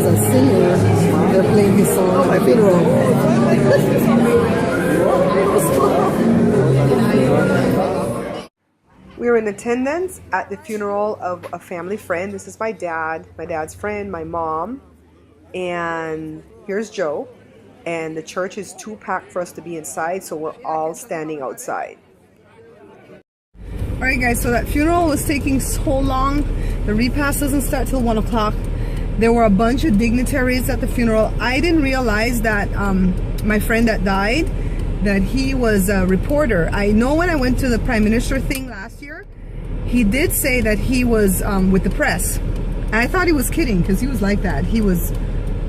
a singer. They're playing his song at my funeral. We were in attendance at the funeral of a family friend. This is my dad's friend, my mom, and here's Joe. And the church is too packed for us to be inside, so we're all standing outside. Alright guys, so that funeral was taking so long. The repast doesn't start till 1 o'clock. There were a bunch of dignitaries at the funeral. I didn't realize that my friend that died, that he was a reporter. I know when I went to the Prime Minister thing last year, he did say that he was with the press. And I thought he was kidding, because he was like that. He was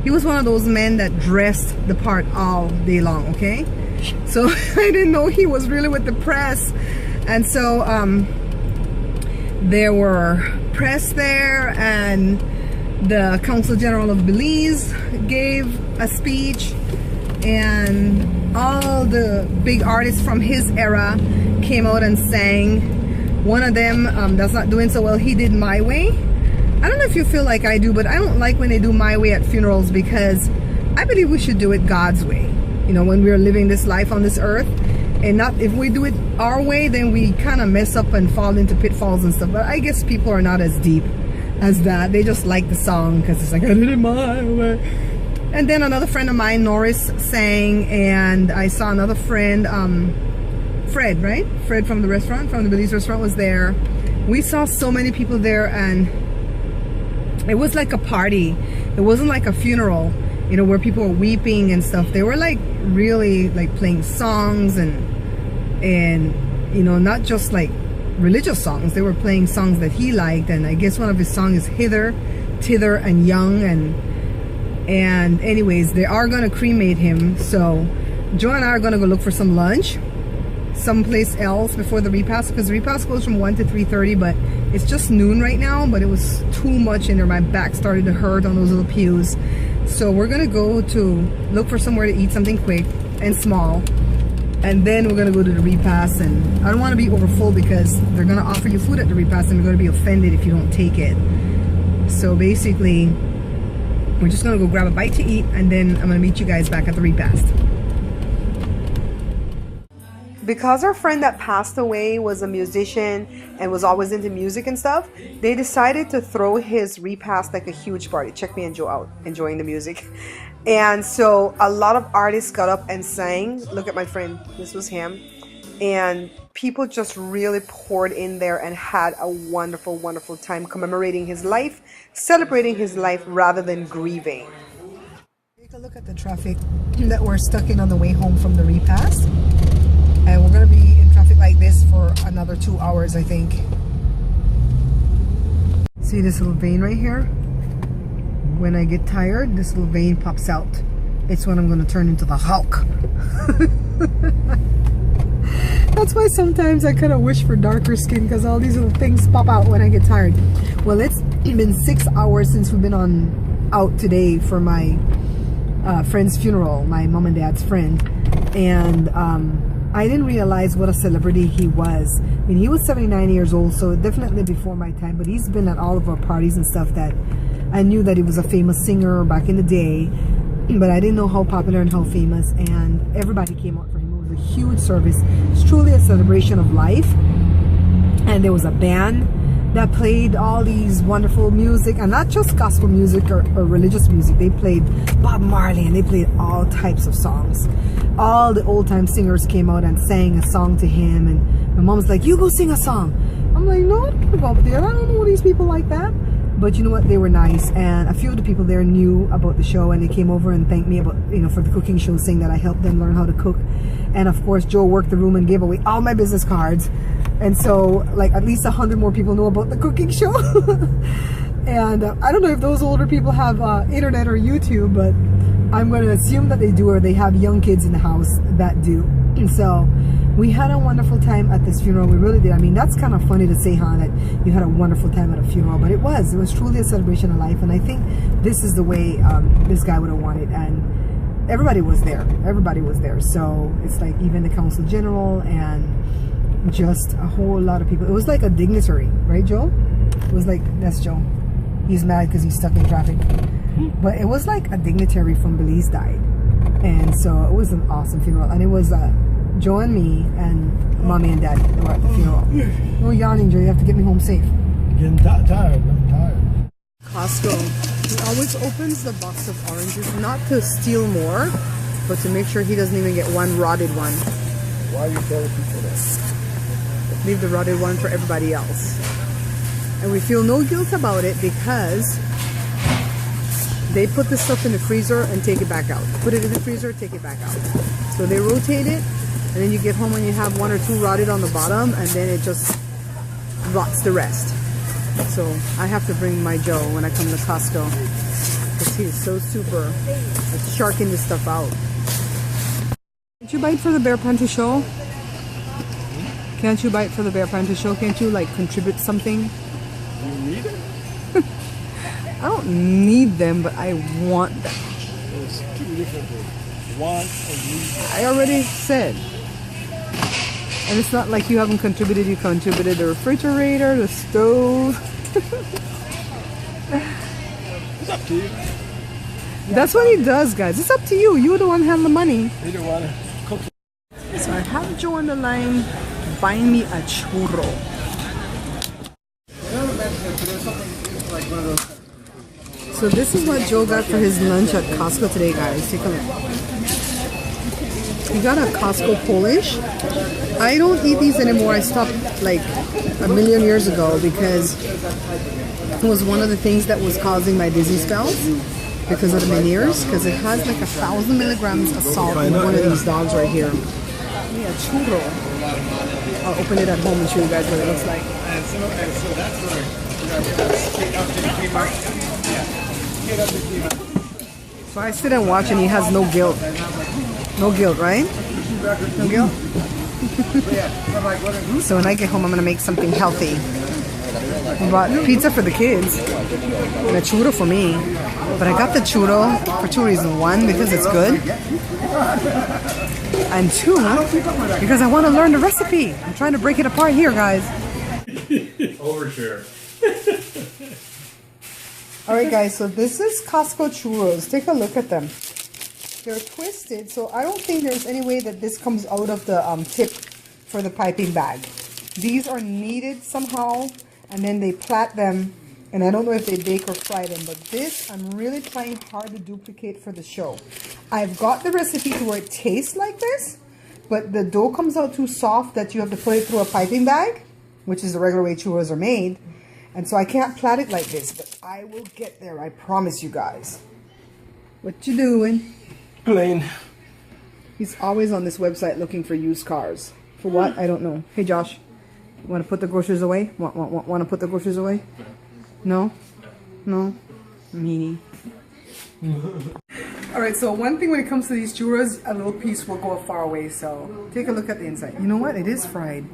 one of those men that dressed the part all day long, okay? So I didn't know he was really with the press. And so there were press there, and the Consul General of Belize gave a speech, and all the big artists from his era came out and sang. One of them that's not doing so well, he did My Way. I don't know if you feel like I do, but I don't like when they do My Way at funerals, because I believe we should do it God's way. You know, when we're living this life on this earth, and not, if we do it our way, then we kind of mess up and fall into pitfalls and stuff. But I guess people are not as deep as that. They just like the song because it's like, I did it my way. And then another friend of mine, Norris, sang, and I saw another friend, Fred, right? Fred from the restaurant, from the Belize restaurant, was there. We saw so many people there, and it was like a party. It wasn't like a funeral, you know, where people were weeping and stuff. They were like really like playing songs and you know, not just like religious songs. They were playing songs that he liked, and I guess one of his songs is Hither, Tither, and Young. And anyways, they are gonna cremate him. So Joe and I are gonna go look for some lunch someplace else before the repast, because the repast goes from 1 to 3:30, but it's just noon right now. But it was too much in there. My back started to hurt on those little pews. So we're gonna go to look for somewhere to eat something quick and small, and then we're gonna go to the repast. And I don't want to be over full, because they're gonna offer you food at the repast, and you're gonna be offended if you don't take it. So basically, we're just gonna go grab a bite to eat, and then I'm gonna meet you guys back at the repast. Because our friend that passed away was a musician and was always into music and stuff, they decided to throw his repast like a huge party. Check me and Joe out enjoying the music. And so a lot of artists got up and sang. Look at my friend, this was him. And people just really poured in there and had a wonderful, wonderful time commemorating his life, celebrating his life rather than grieving. Take a look at the traffic that we're stuck in on the way home from the repast. And we're going to be in traffic like this for another 2 hours, I think. See this little vein right here? When I get tired, this little vein pops out. It's when I'm going to turn into the Hulk. That's why sometimes I kind of wish for darker skin, because all these little things pop out when I get tired. Well, it's been 6 hours since we've been out today for my friend's funeral, my mom and dad's friend. And I didn't realize what a celebrity he was. I mean, he was 79 years old, so definitely before my time, but he's been at all of our parties and stuff. That I knew that he was a famous singer back in the day, but I didn't know how popular and how famous, and everybody came out for him. It was a huge service. It's truly a celebration of life. And there was a band that played all these wonderful music, and not just gospel music or religious music. They played Bob Marley, and they played all types of songs. All the old-time singers came out and sang a song to him, and my mom was like, you go sing a song. I'm like, no, I don't want to go up there. I don't know these people like that. But you know what, they were nice, and a few of the people there knew about the show, and they came over and thanked me about, you know, for the cooking show, saying that I helped them learn how to cook. And of course, Joe worked the room and gave away all my business cards. And so, like, at least 100 more people know about the cooking show. And I don't know if those older people have internet or YouTube, but I'm going to assume that they do, or they have young kids in the house that do. And so we had a wonderful time at this funeral. We really did. I mean, that's kind of funny to say, huh, that you had a wonderful time at a funeral, but it was truly a celebration of life. And I think this is the way this guy would have wanted. And everybody was there. Everybody was there. So it's like even the Consul General and just a whole lot of people. It was like a dignitary, right, Joe? It was like, that's Joe. He's mad because he's stuck in traffic. But it was like a dignitary from Belize died. And so it was an awesome funeral. And it was Joe and me and mommy and daddy were at the funeral. No yawning, Joe. You have to get me home safe. Getting tired. I'm tired. Costco. He always opens the box of oranges, not to steal more, but to make sure he doesn't even get one rotted one. Why are you telling people that? Leave the rotted one for everybody else. And we feel no guilt about it because they put this stuff in the freezer and take it back out. Put it in the freezer, take it back out. So they rotate it, and then you get home and you have 1 or 2 rotted on the bottom, and then it just rots the rest. So I have to bring my Joe when I come to Costco because he is so super at sharking this stuff out. Can't you bite for the Bear Pantry show? Can't you bite for the Bear Pantry show? Can't you like contribute something? You need it? I don't need them, but I want them. There's 2 different things. Want and need. I already said. And it's not like you haven't contributed. You contributed the refrigerator, the stove. It's up to you. That's what he does, guys. It's up to you. You're the one having the money. You don't want to cook it. So I have Joe on the line buying me a churro. So this is what Joe got for his lunch at Costco today, guys. Take a look. He got a Costco Polish. I don't eat these anymore. I stopped like a million years ago because it was one of the things that was causing my dizzy spells because of the menieres. Because it has like 1,000 milligrams of salt in one of these dogs right here. Yeah, churro. I'll open it at home and show you guys what it looks like. So I sit and watch and he has no guilt. No guilt, right? No guilt? So when I get home, I'm going to make something healthy. I bought pizza for the kids and a churro for me. But I got the churro for 2 reasons. 1, because it's good. And 2, because I want to learn the recipe. I'm trying to break it apart here, guys. Overshare. Alright guys, so this is Costco churros. Take a look at them. They're twisted, so I don't think there's any way that this comes out of the tip for the piping bag. These are kneaded somehow, and then they plait them, and I don't know if they bake or fry them, but this I'm really trying hard to duplicate for the show. I've got the recipe to where it tastes like this, but the dough comes out too soft that you have to put it through a piping bag, which is the regular way churros are made. And so I can't plait it like this, but I will get there, I promise you guys. What you doing? Plain. He's always on this website looking for used cars. For what? I don't know. Hey Josh, you want to put the groceries away? Want to put the groceries away? No? No? Meanie. Alright, so one thing when it comes to these churros, a little piece will go far away, so take a look at the inside. You know what? It is fried.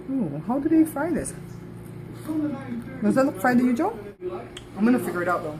Ooh, how do they fry this? Does that look fried to you, Joe? I'm gonna figure it out though.